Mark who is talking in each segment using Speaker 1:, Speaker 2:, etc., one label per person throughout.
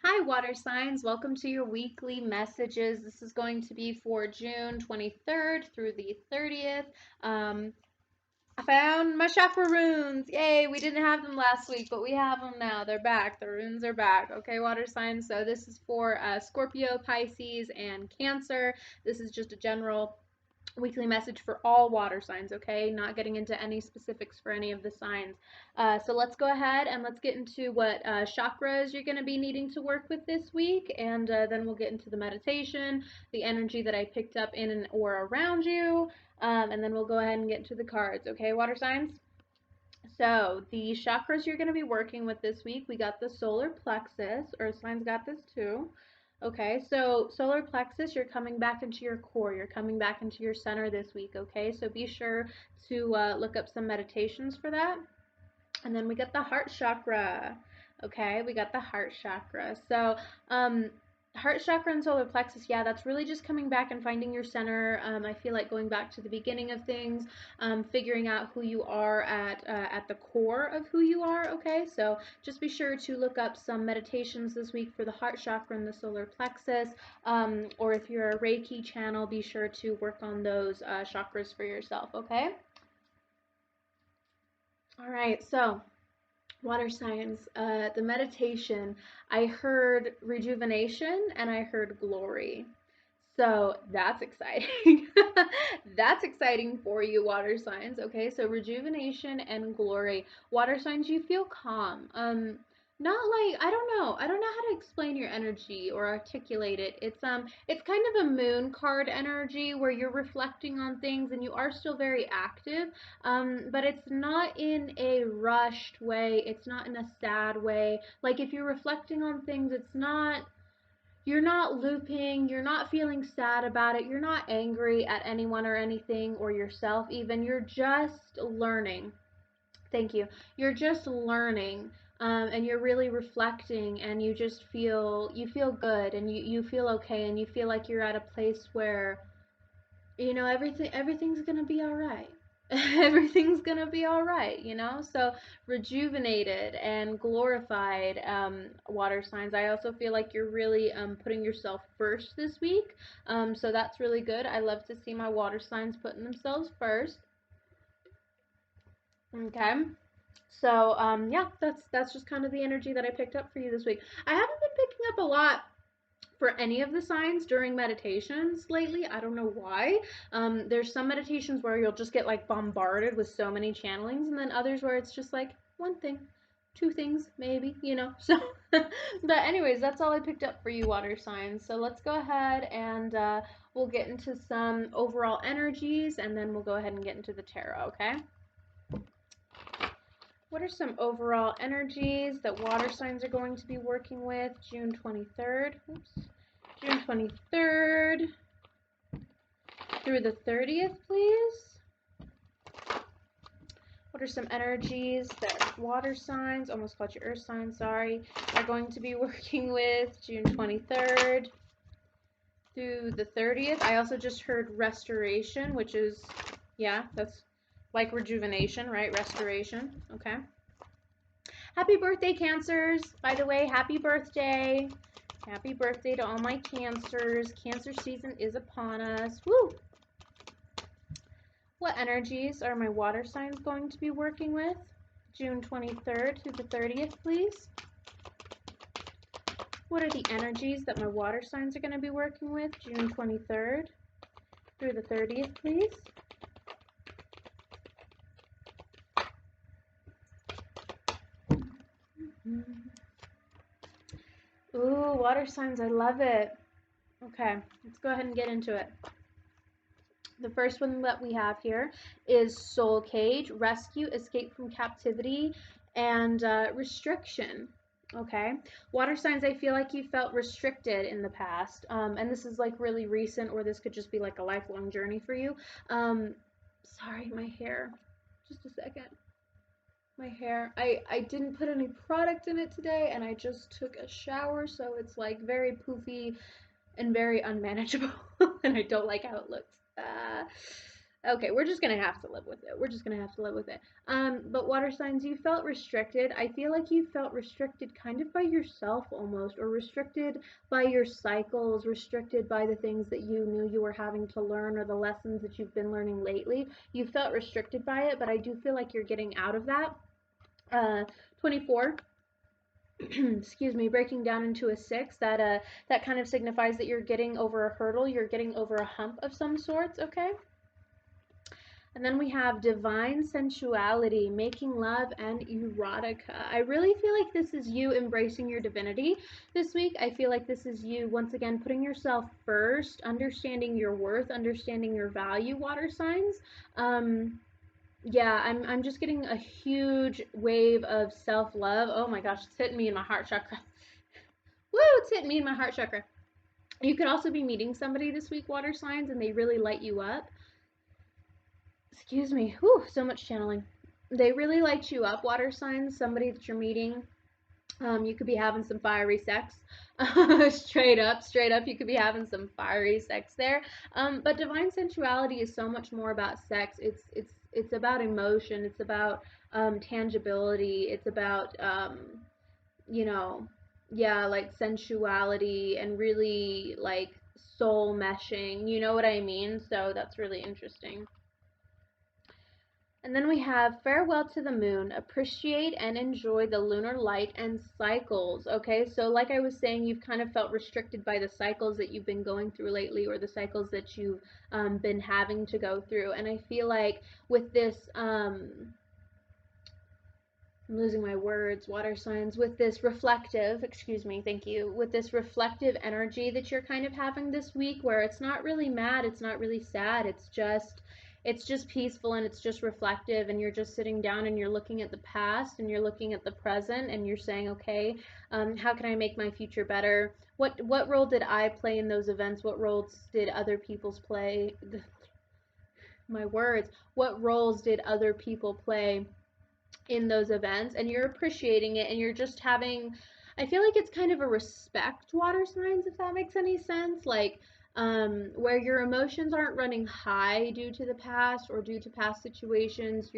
Speaker 1: Hi, water signs. Welcome to your weekly messages. This is going to be for June 23rd through the 30th. I found my chakra runes. Yay, we didn't have them last week, but we have them now. They're back. The runes are back. Okay, water signs. So this is for Scorpio, Pisces, and Cancer. This is just a general weekly message for all water signs, okay? Not getting into any specifics for any of the signs. So let's go ahead and let's get into what chakras you're going to be needing to work with this week, and then we'll get into the meditation, the energy that I picked up in and or around you, and then we'll go ahead and get into the cards, okay, water signs? So the chakras you're going to be working with this week, we got the solar plexus. Earth signs got this too. Okay, so solar plexus, you're coming back into your core. You're coming back into your center this week. Okay, so be sure to look up some meditations for that. And then we got the heart chakra. Okay, we got the heart chakra. So, heart chakra and solar plexus, yeah, that's really just coming back and finding your center. I feel like going back to the beginning of things, figuring out who you are at the core of who you are. Okay, so just be sure to look up some meditations this week for the heart chakra and the solar plexus. Or if you're a Reiki channel, be sure to work on those chakras for yourself. Okay. All right, so water signs, the meditation, I heard rejuvenation and I heard glory. So that's exciting. That's exciting for you, water signs. Okay, so rejuvenation and glory. Water signs, you feel calm. Not like I don't know how to explain your energy or articulate it. It's kind of a moon card energy where you're reflecting on things and you are still very active. But it's not in a rushed way. It's not in a sad way. Like if you're reflecting on things, you're not looping, you're not feeling sad about it, you're not angry at anyone or anything or yourself even. You're just learning. Thank you. You're just learning. And you're really reflecting and you feel good and you feel okay and you feel like you're at a place where everything's gonna be all right. Everything's gonna be all right, so rejuvenated and glorified, water signs. I also feel like you're really putting yourself first this week, so that's really good. I love to see my water signs putting themselves first. Okay. So yeah, that's just kind of the energy that I picked up for you this week. I haven't been picking up a lot for any of the signs during meditations lately. I don't know why. There's some meditations where you'll just get like bombarded with so many channelings, and then others where it's just like one thing, two things, maybe. So, but anyways, that's all I picked up for you, water signs. So let's go ahead and we'll get into some overall energies, and then we'll go ahead and get into the tarot, okay? What are some overall energies that water signs are going to be working with June 23rd? Oops. June 23rd through the 30th, please. What are some energies that water signs, almost called you earth signs, sorry, are going to be working with June 23rd through the 30th? I also just heard restoration, which is, yeah, that's like rejuvenation, right? Restoration, okay. Happy birthday, Cancers. By the way, happy birthday. Happy birthday to all my Cancers. Cancer season is upon us. Woo! What energies are my water signs going to be working with? June 23rd through the 30th, please. What are the energies that my water signs are going to be working with? June 23rd through the 30th, please. Ooh, water signs, I love it. Okay, let's go ahead and get into it. The first one that we have here is Soul Cage, Rescue, Escape from Captivity, and Restriction. Okay, water signs, I feel like you felt restricted in the past, and this is like really recent, or this could just be like a lifelong journey for you. Sorry, my hair. Just a second. My hair. I didn't put any product in it today, and I just took a shower, so it's like very poofy and very unmanageable, and I don't like how it looks. Okay, we're just gonna have to live with it. We're just gonna have to live with it. But water signs, you felt restricted. I feel like you felt restricted kind of by yourself almost, or restricted by your cycles, restricted by the things that you knew you were having to learn or the lessons that you've been learning lately. You felt restricted by it, but I do feel like you're getting out of that. 24. Excuse me, breaking down into a 6, that kind of signifies that you're getting over a hurdle, you're getting over a hump of some sorts, okay? And then we have divine sensuality, making love, and erotica. I really feel like this is you embracing your divinity this week. I feel like this is you, once again, putting yourself first, understanding your worth, understanding your value, water signs. Yeah, I'm just getting a huge wave of self-love. Oh my gosh, it's hitting me in my heart chakra. Woo, it's hitting me in my heart chakra. You could also be meeting somebody this week, water signs, and they really light you up. Excuse me. Whew, so much channeling. They really light you up, water signs, somebody that you're meeting. You could be having some fiery sex. Straight up, you could be having some fiery sex there. But divine sensuality is so much more about sex. It's about emotion. It's about tangibility. It's about you know, yeah, like sensuality and really like soul meshing. You know what I mean? So that's really interesting. And then we have farewell to the moon, appreciate and enjoy the lunar light and cycles. Okay, so like I was saying, you've kind of felt restricted by the cycles that you've been going through lately, or the cycles that you've been having to go through. And I feel like with this, I'm losing my words, water signs, with this reflective, excuse me, thank you, with this reflective energy that you're kind of having this week, where it's not really mad, it's not really sad, it's just peaceful, and it's just reflective, and you're just sitting down and you're looking at the past and you're looking at the present and you're saying, okay, how can I make my future better? What role did I play in those events? What roles did other people's play? My words. What roles did other people play in those events? And you're appreciating it, and you're just having, I feel like it's kind of a respect, water signs, if that makes any sense, like where your emotions aren't running high due to the past or due to past situations.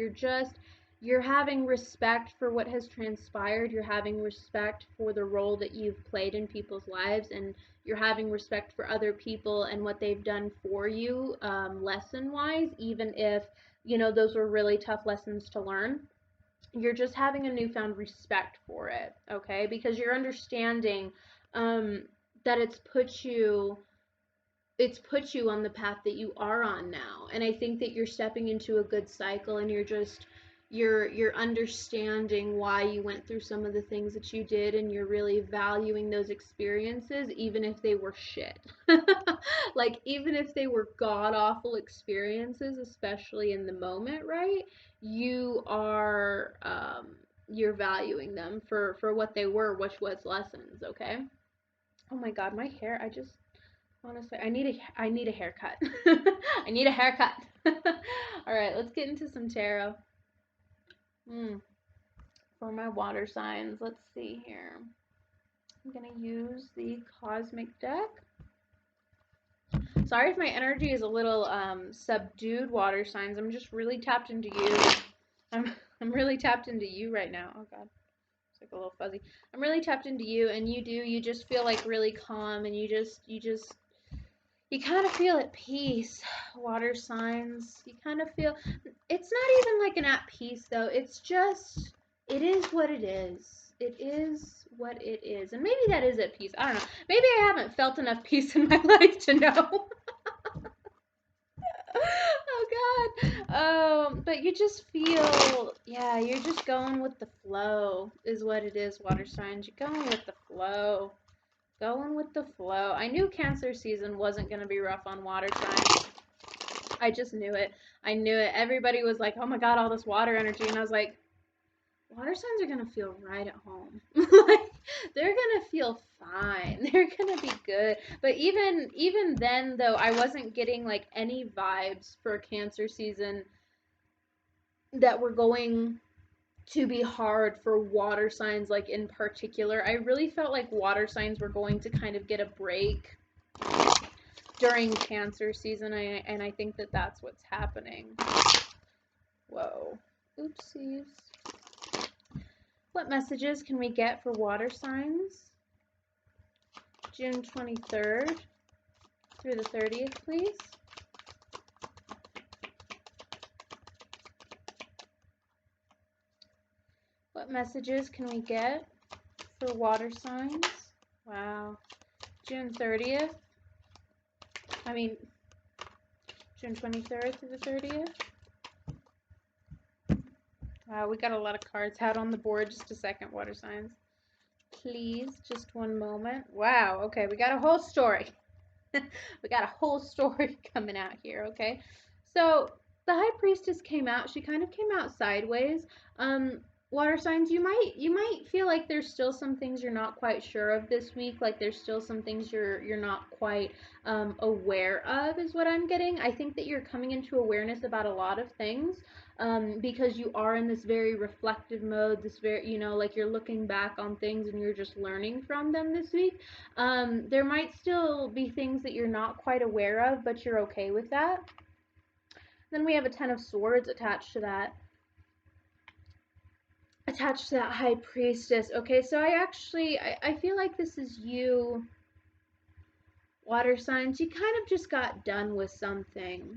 Speaker 1: You're having respect for what has transpired. You're having respect for the role that you've played in people's lives, and you're having respect for other people and what they've done for you, lesson wise, even if those were really tough lessons to learn. You're just having a newfound respect for it, okay? Because you're understanding um, that it's put you on the path that you are on now. And I think that you're stepping into a good cycle, and you're understanding why you went through some of the things that you did, and you're really valuing those experiences, even if they were shit. Like, even if they were god awful experiences, especially in the moment, right? You are you're valuing them for what they were, which was lessons, okay? Oh my god, my hair, I just honestly, I need a haircut. I need a haircut. All right, let's get into some tarot. Mm, for my water signs, let's see here. I'm gonna use the cosmic deck. Sorry if my energy is a little subdued, water signs. I'm just really tapped into you. I'm really tapped into you right now. Oh god, it's like a little fuzzy. I'm really tapped into you, and you just feel like really calm, and you kind of feel at peace, water signs. You kind of feel, it's not even like an at peace though. It's just, it is what it is. It is what it is. And maybe that is at peace. I don't know. Maybe I haven't felt enough peace in my life to know. Oh God. But you just feel, yeah, you're just going with the flow, is what it is, water signs. You're going with the flow. Going with the flow. I knew Cancer season wasn't going to be rough on water signs. I just knew it. I knew it. Everybody was like, oh my God, all this water energy. And I was like, water signs are going to feel right at home. Like, they're going to feel fine. They're going to be good. But even then, though, I wasn't getting like any vibes for Cancer season that were going to be hard for water signs, like in particular. I really felt like water signs were going to kind of get a break during Cancer season, and I think that that's what's happening. Whoa. Oopsies. What messages can we get for water signs? June 23rd through the 30th, please. What messages can we get for water signs? Wow. June 30th. I mean, June 23rd through the 30th. Wow, we got a lot of cards out on the board. Just a second, water signs. Please, just one moment. Wow, okay, we got a whole story. We got a whole story coming out here, okay? So, the High Priestess came out. She kind of came out sideways. Water signs, you might feel like there's still some things you're not quite sure of this week, like there's still some things you're not quite aware of, is what I'm getting. I think that you're coming into awareness about a lot of things, because you are in this very reflective mode, this very, you know, like you're looking back on things and you're just learning from them this week. There might still be things that you're not quite aware of, but you're okay with that. Then we have a Ten of Swords attached to that. High Priestess. Okay, so I feel like this is you, water signs. You kind of just got done with something.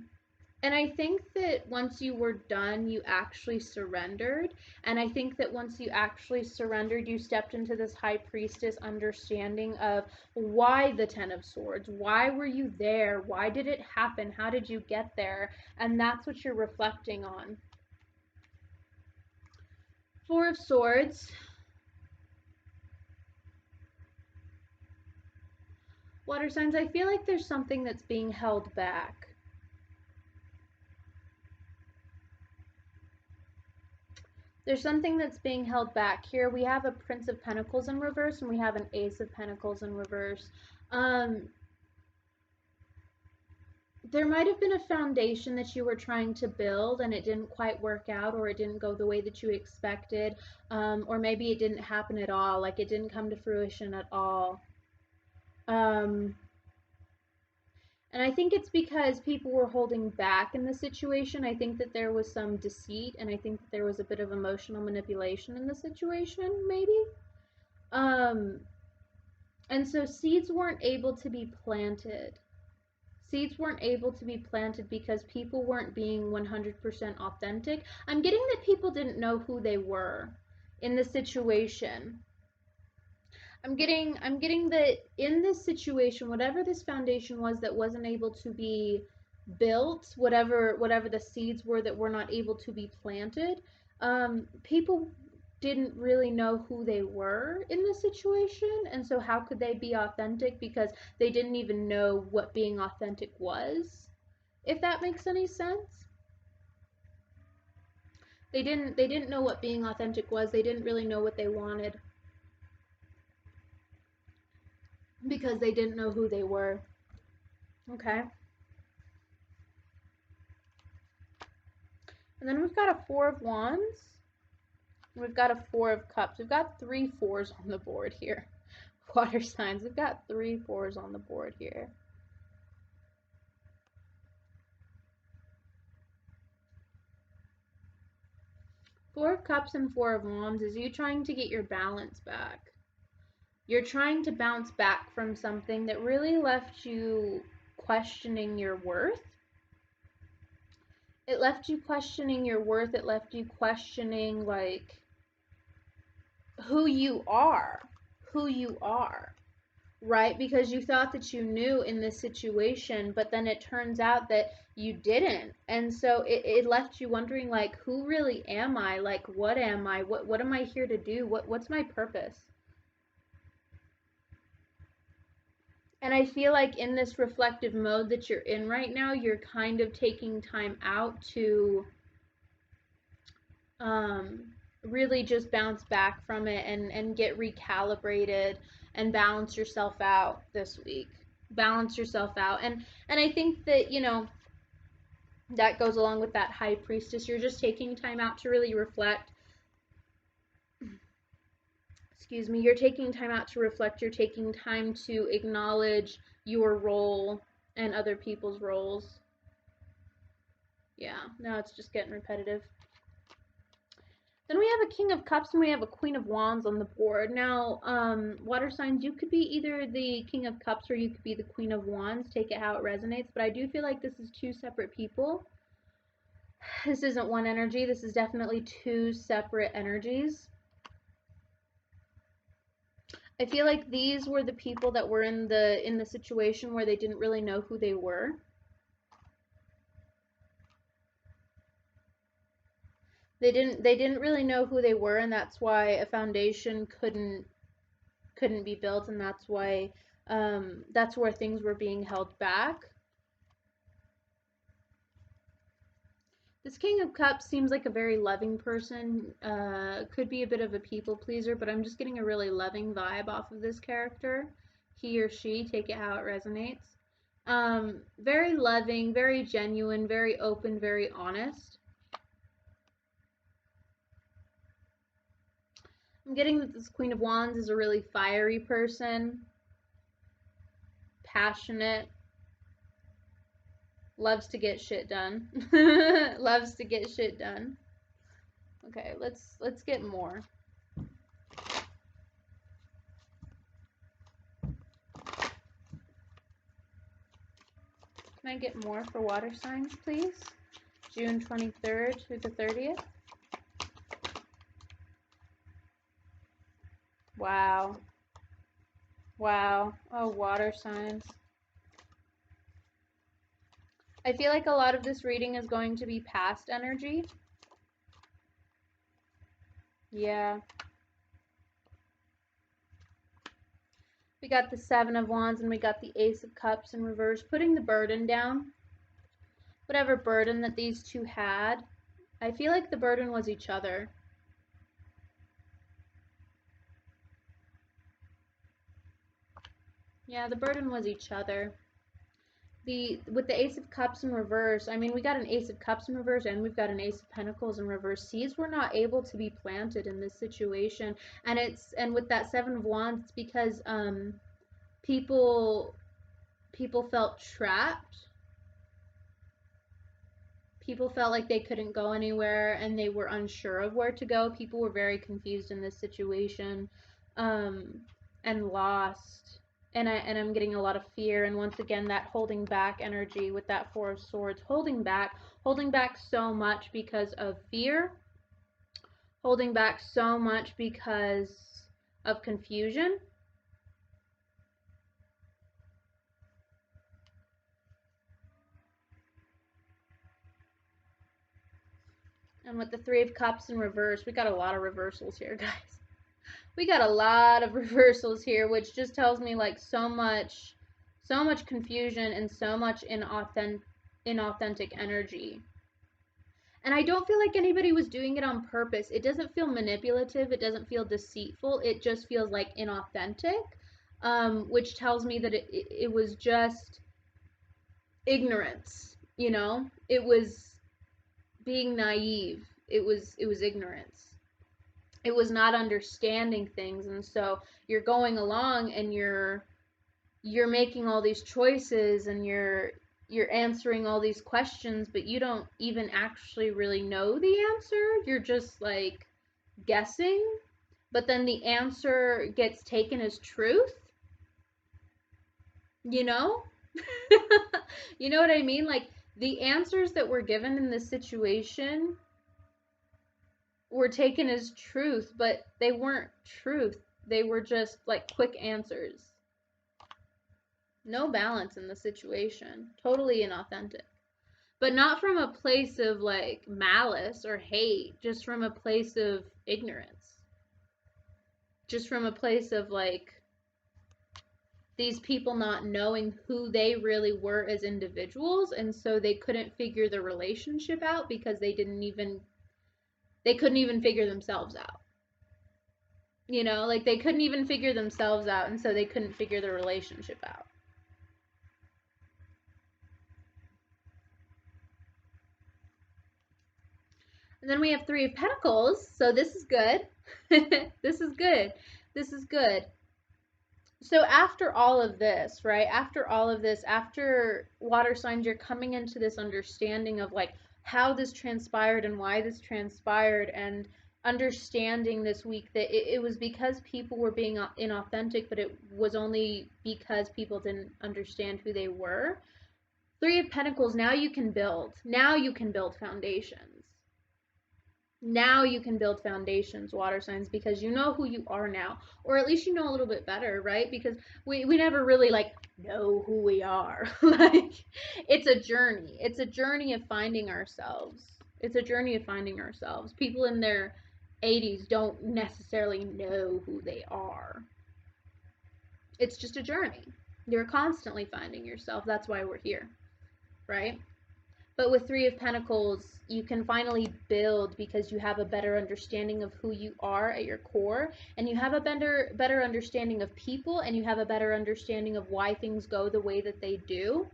Speaker 1: And I think that once you were done, you actually surrendered. And I think that once you actually surrendered, you stepped into this High Priestess understanding of why the Ten of Swords. Why were you there? Why did it happen? How did you get there? And that's what you're reflecting on. Four of Swords. Water signs, I feel like there's something that's being held back. There's something that's being held back. Here we have a Prince of Pentacles in reverse and we have an Ace of Pentacles in reverse. There might have been a foundation that you were trying to build and it didn't quite work out, or it didn't go the way that you expected, or maybe it didn't happen at all, like it didn't come to fruition at all. And I think it's because people were holding back in the situation. I think that there was some deceit, and I think that there was a bit of emotional manipulation in the situation, maybe. And so seeds weren't able to be planted. Seeds weren't able to be planted because people weren't being 100% authentic. I'm getting that people didn't know who they were in the situation. I'm getting that in this situation, whatever this foundation was that wasn't able to be built, whatever the seeds were that were not able to be planted, people didn't really know who they were in the situation, and so how could they be authentic, because they didn't even know what being authentic was, if that makes any sense. They didn't know what being authentic was. They didn't really know what they wanted, because they didn't know who they were. Okay. And then we've got a Four of Wands. We've got a Four of Cups. We've got 3 fours on the board here. Water signs. We've got 3 fours on the board here. Four of Cups and Four of Wands is you trying to get your balance back. You're trying to bounce back from something that really left you questioning your worth. It left you questioning your worth. It left you questioning, like, who you are, right? Because you thought that you knew in this situation, but then it turns out that you didn't. And so it left you wondering, like, who really am I? Like, what am I? What am I here to do? What's my purpose? And I feel like in this reflective mode that you're in right now, you're kind of taking time out to really just bounce back from it and get recalibrated and balance yourself out this week. Balance yourself out. And I think that, you know, that goes along with that High Priestess. You're just taking time out to really reflect. Excuse me. You're taking time out to reflect. You're taking time to acknowledge your role and other people's roles. Yeah, now it's just getting repetitive. Then we have a King of Cups and we have a Queen of Wands on the board. Now, water signs, you could be either the King of Cups or you could be the Queen of Wands. Take it how it resonates. But I do feel like this is two separate people. This isn't one energy. This is definitely two separate energies. I feel like these were the people that were in the situation where they didn't really know who they were. They didn't really know who they were, and that's why a foundation couldn't be built, and that's why that's where things were being held back. This King of Cups seems like a very loving person. Could be a bit of a people pleaser, but I'm just getting a really loving vibe off of this character. He or she, take it how it resonates. Very loving, very genuine, very open, very honest. I'm getting that this Queen of Wands is a really fiery person, passionate, loves to get shit done. Loves to get shit done. Okay, let's get more. Can I get more for water signs, please? June 23rd through the 30th. Wow. Wow. Oh, water signs. I feel like a lot of this reading is going to be past energy. Yeah. We got the Seven of Wands and we got the Ace of Cups in reverse, putting the burden down. Whatever burden that these two had, I feel like the burden was each other. Yeah, the burden was each other. With the Ace of Cups in reverse, I mean, we got an Ace of Cups in reverse and we've got an Ace of Pentacles in reverse. Seeds were not able to be planted in this situation, and with that Seven of Wands, it's because people felt trapped. People felt like they couldn't go anywhere and they were unsure of where to go. People were very confused in this situation, and lost. And I'm getting a lot of fear, and once again that holding back energy with that Four of Swords, holding back so much because of fear, holding back so much because of confusion. And with the Three of Cups in reverse, we got a lot of reversals here, guys. We got a lot of reversals here, which just tells me like so much confusion and so much inauthentic energy. And I don't feel like anybody was doing it on purpose. It doesn't feel manipulative. It doesn't feel deceitful. It just feels like inauthentic, which tells me that it was just ignorance. You know, it was being naive. It was ignorance. It was not understanding things, and so you're going along and you're making all these choices and you're answering all these questions, but you don't even actually really know the answer. You're just like guessing, but then the answer gets taken as truth, you know? You know what I mean? Like the answers that were given in this situation were taken as truth, but they weren't truth. They were just like quick answers. No balance in the situation. Totally inauthentic. But not from a place of like malice or hate, just from a place of ignorance. Just from a place of like these people not knowing who they really were as individuals, and so they couldn't figure the relationship out because they couldn't even figure themselves out. You know, like they couldn't even figure themselves out, and so they couldn't figure the relationship out. And then we have Three of Pentacles, so this is good. This is good. This is good. So after all of this, right? After all of this, after water signs, you're coming into this understanding of like how this transpired and why this transpired, and understanding this week that it was because people were being inauthentic, but it was only because people didn't understand who they were. Three of Pentacles, now you can build. Now you can build foundations. Now you can build foundations, water signs, because you know who you are now, or at least you know a little bit better, right? Because we never really like know who we are. Like, it's a journey. It's a journey of finding ourselves. It's a journey of finding ourselves. People in their 80s don't necessarily know who they are. It's just a journey. You're constantly finding yourself. That's why we're here, right? But with Three of Pentacles, you can finally build because you have a better understanding of who you are at your core, and you have a better understanding of people, and you have a better understanding of why things go the way that they do.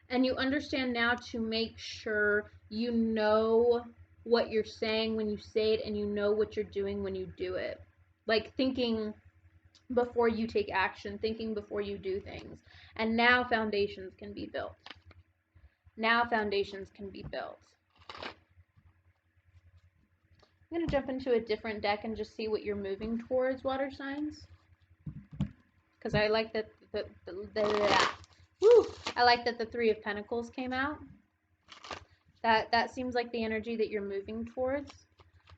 Speaker 1: And you understand now to make sure you know what you're saying when you say it, and you know what you're doing when you do it. Like thinking before you take action, thinking before you do things. And now foundations can be built. Now foundations can be built. I'm going to jump into a different deck and just see what you're moving towards, water signs. Because I like that I like that the Three of Pentacles came out. That seems like the energy that you're moving towards.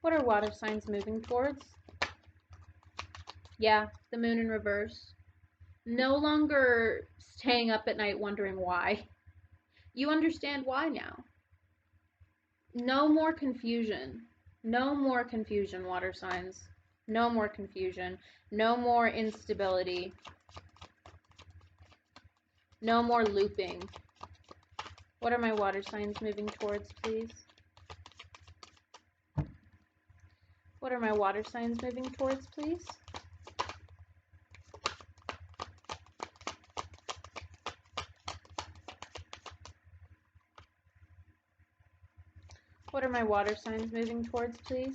Speaker 1: What are water signs moving towards? Yeah, the Moon in reverse. No longer staying up at night wondering why. You understand why now. No more confusion. No more confusion, water signs. No more confusion. No more instability. No more looping. What are my water signs moving towards, please? What are my water signs moving towards, please? What are my water signs moving towards, please?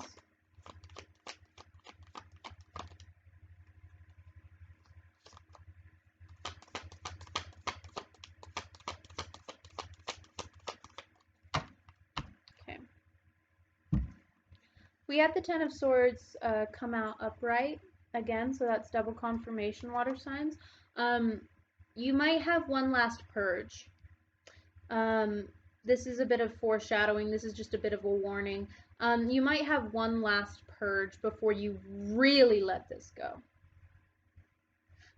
Speaker 1: Okay. We had the Ten of Swords come out upright again, so that's double confirmation, water signs. You might have one last purge. This is a bit of foreshadowing. This is just a bit of a warning. You might have one last purge before you really let this go.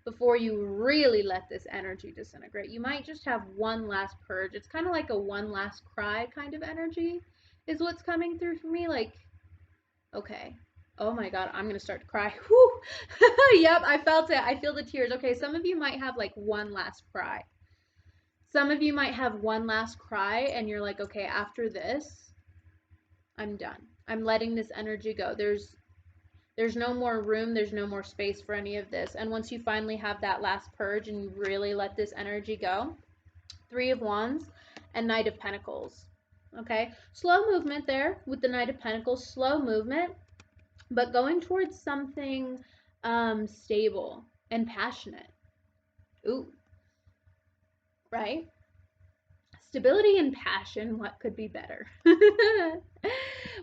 Speaker 1: Before you really let this energy disintegrate. You might just have one last purge. It's kind of like a one last cry kind of energy is what's coming through for me. Like, okay. Oh my God, I'm going to start to cry. Whew. Yep, I felt it. I feel the tears. Okay, some of you might have like one last cry. Some of you might have one last cry and you're like, okay, after this, I'm done. I'm letting this energy go. There's no more room, there's no more space for any of this. And once you finally have that last purge and you really let this energy go, Three of Wands and Knight of Pentacles. Okay? Slow movement there with the Knight of Pentacles, slow movement, but going towards something stable and passionate. Ooh. Right? Stability and passion, what could be better?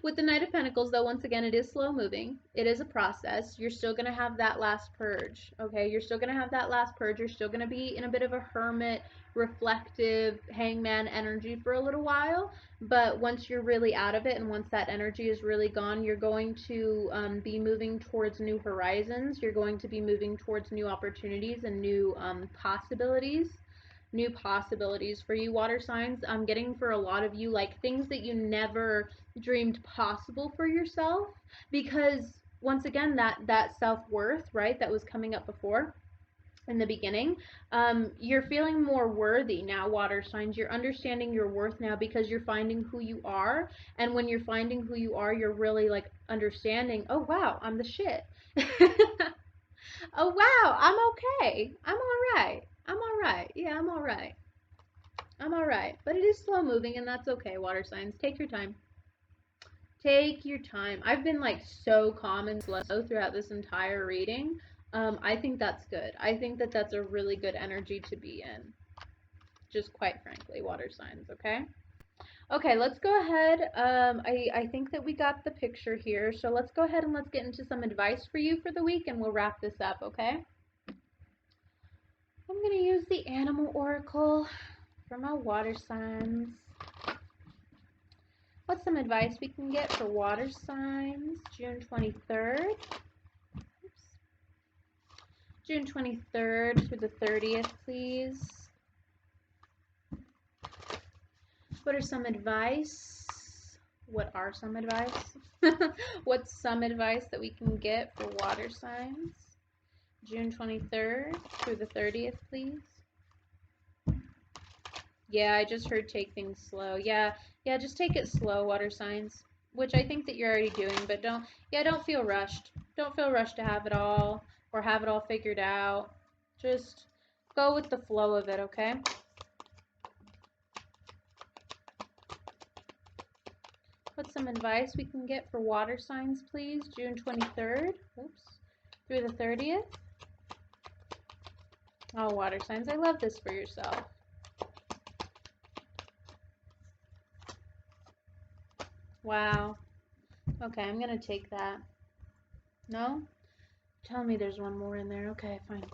Speaker 1: With the Knight of Pentacles, though, once again, it is slow moving. It is a process. You're still going to have that last purge, okay? You're still going to have that last purge. You're still going to be in a bit of a hermit, reflective, hangman energy for a little while. But once you're really out of it and once that energy is really gone, you're going to be moving towards new horizons. You're going to be moving towards new opportunities and new possibilities. New possibilities for you, water signs. I'm getting for a lot of you like things that you never dreamed possible for yourself, because once again that self-worth, right, that was coming up before in the beginning, you're feeling more worthy now, water signs. You're understanding your worth now because you're finding who you are, and when you're finding who you are, you're really like understanding, oh wow, I'm the shit. Oh wow, I'm okay, I'm all right, I'm all right, yeah, I'm all right, I'm all right. But it is slow moving, and that's okay, water signs. Take your time. Take your time. I've been like so calm and slow throughout this entire reading. I think that's good. I think that that's a really good energy to be in. Just quite frankly, water signs, okay? Okay, let's go ahead. I think that we got the picture here. So let's go ahead and let's get into some advice for you for the week and we'll wrap this up, okay? I'm going to use the Animal Oracle for my water signs. What's some advice we can get for water signs? June 23rd. Oops. June 23rd through the 30th, please. What are some advice? What are some advice? What's some advice that we can get for water signs? June 23rd through the 30th, please. Yeah, I just heard take things slow. Yeah, just take it slow, water signs. Which I think that you're already doing, but don't feel rushed. Don't feel rushed to have it all or have it all figured out. Just go with the flow of it, okay? What's some advice we can get for water signs, please? June 23rd, oops, through the 30th. Oh, water signs, I love this for yourself. Wow. Okay, I'm going to take that. No? Tell me there's one more in there. Okay, fine.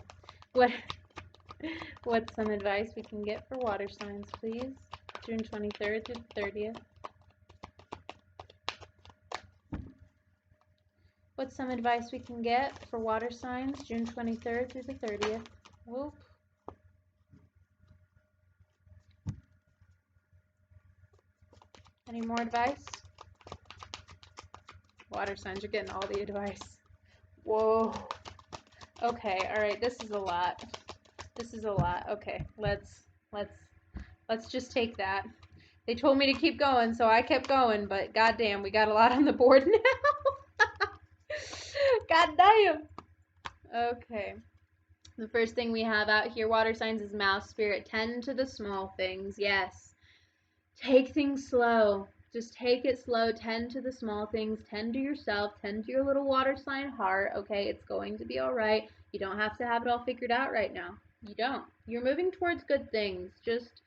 Speaker 1: What's some advice we can get for water signs, please? June 23rd through the 30th. What's some advice we can get for water signs, June 23rd through the 30th? Whoop. Any more advice? Water signs, you're getting all the advice. Whoa. Okay, all right, this is a lot. This is a lot. Okay, let's just take that. They told me to keep going, so I kept going, but goddamn, we got a lot on the board now. Goddamn. Okay. The first thing we have out here, water signs, is mouse spirit. Tend to the small things. Yes. Take things slow. Just take it slow. Tend to the small things. Tend to yourself. Tend to your little water sign heart. Okay, it's going to be all right. You don't have to have it all figured out right now. You don't. You're moving towards good things. Just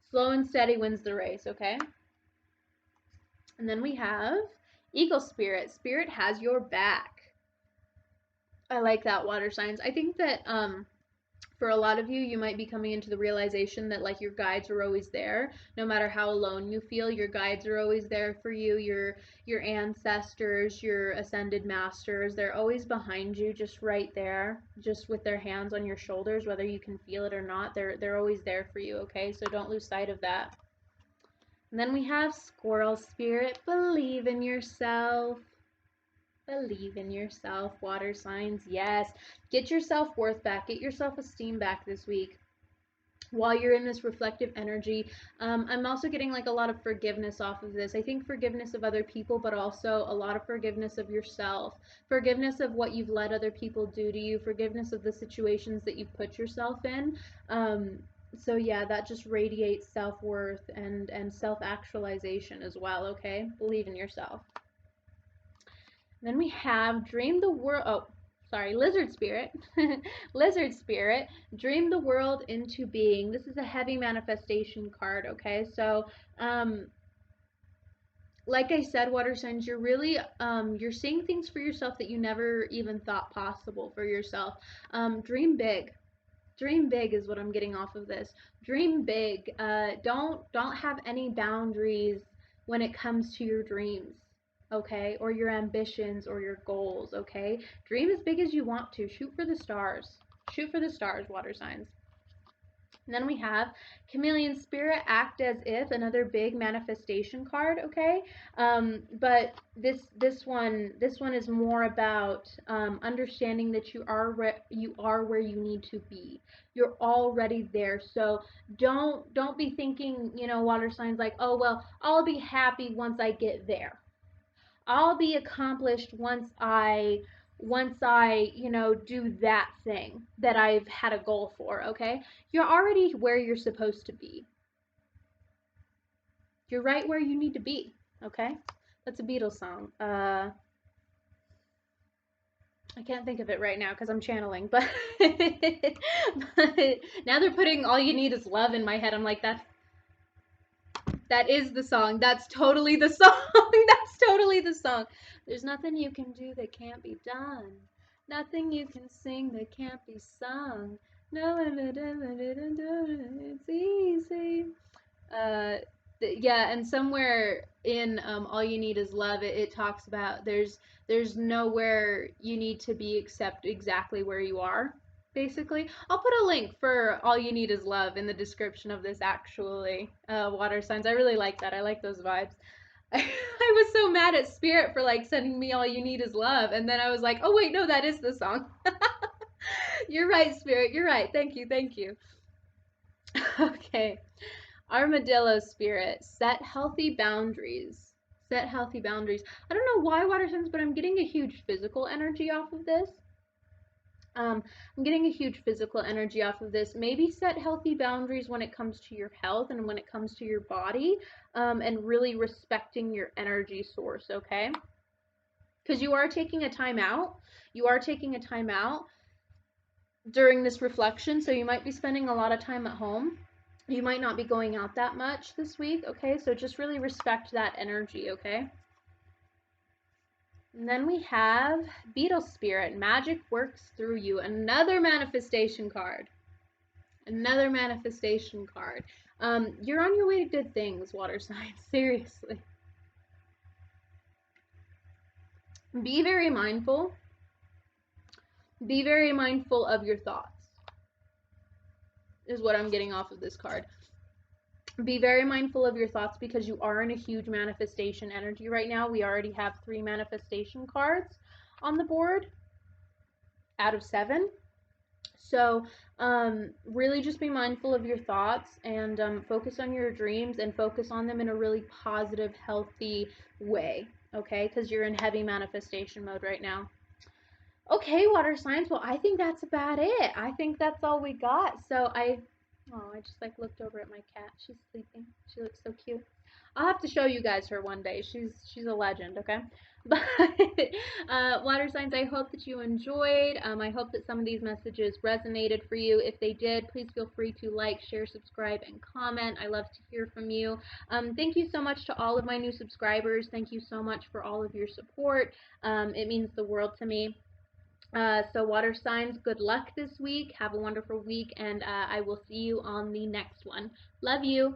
Speaker 1: slow and steady wins the race, okay? And then we have Eagle Spirit. Spirit has your back. I like that, water signs. I think that for a lot of you, you might be coming into the realization that like your guides are always there. No matter how alone you feel, your guides are always there for you. Your ancestors, your ascended masters, they're always behind you, just right there, just with their hands on your shoulders, whether you can feel it or not. They're always there for you, okay? So don't lose sight of that. And then we have Squirrel Spirit. Believe in yourself. Believe in yourself, water signs. Yes. Get your self-worth back. Get your self-esteem back this week. While you're in this reflective energy, I'm also getting like a lot of forgiveness off of this. I think forgiveness of other people, but also a lot of forgiveness of yourself. Forgiveness of what you've let other people do to you. Forgiveness of the situations that you've put yourself in. So yeah, that just radiates self-worth and self-actualization as well, okay? Believe in yourself. Then we have Dream the World. Oh, sorry, Lizard Spirit. Lizard Spirit. Dream the world into being. This is a heavy manifestation card, okay? So, like I said, water signs, you're really, you're seeing things for yourself that you never even thought possible for yourself. Dream big. Dream big is what I'm getting off of this. Dream big. Don't have any boundaries when it comes to your dreams, okay? Or your ambitions or your goals, okay? Dream as big as you want to. Shoot for the stars. Shoot for the stars, water signs. And then we have Chameleon Spirit, Act as If, another big manifestation card, okay? But this one is more about understanding that you are where you need to be. You're already there. So don't be thinking, water signs like, oh well, I'll be happy once I get there. I'll be accomplished once I do that thing that I've had a goal for, okay? You're already where you're supposed to be. You're right where you need to be, okay? That's a Beatles song. I can't think of it right now because I'm channeling, but but now they're putting "All You Need Is Love" in my head. I'm like, that is the song. That's totally the song. That's totally the song. There's nothing you can do that can't be done. Nothing you can sing that can't be sung. No, it's easy. Uh, yeah, and somewhere in "All You Need Is Love," it talks about there's nowhere you need to be except exactly where you are. Basically, I'll put a link for "All You Need Is Love" in the description of this. Actually, water signs. I really like that. I like those vibes. I was so mad at Spirit for like sending me "All You Need Is Love," and then I was like, oh wait, no, that is the song. You're right, Spirit. You're right. Thank you. Thank you. Okay. Armadillo spirit, set healthy boundaries. Set healthy boundaries. I don't know why water signs, but I'm getting a huge physical energy off of this. I'm getting a huge physical energy off of this. Maybe set healthy boundaries when it comes to your health and when it comes to your body, and really respecting your energy source, okay? Because you are taking a time out. You are taking a time out during this reflection, so you might be spending a lot of time at home. You might not be going out that much this week, okay? So just really respect that energy, okay? And then we have Beetle Spirit, magic works through you. Another manifestation card. Another manifestation card. You're on your way to good things, water signs. Seriously. Be very mindful. Be very mindful of your thoughts, is what I'm getting off of this card. Be very mindful of your thoughts because you are in a huge manifestation energy right now. We already have 3 manifestation cards on the board out of 7. So really just be mindful of your thoughts and focus on your dreams and focus on them in a really positive, healthy way, okay? Because you're in heavy manifestation mode right now. Okay, water signs. Well, I think that's about it. I think that's all we got. I just like looked over at my cat. She's sleeping. She looks so cute. I'll have to show you guys her one day. She's a legend, okay? But water signs, I hope that you enjoyed. I hope that some of these messages resonated for you. If they did, please feel free to like, share, subscribe, and comment. I love to hear from you. Thank you so much to all of my new subscribers. Thank you so much for all of your support. It means the world to me. So water signs, good luck this week. Have a wonderful week, and I will see you on the next one. Love you.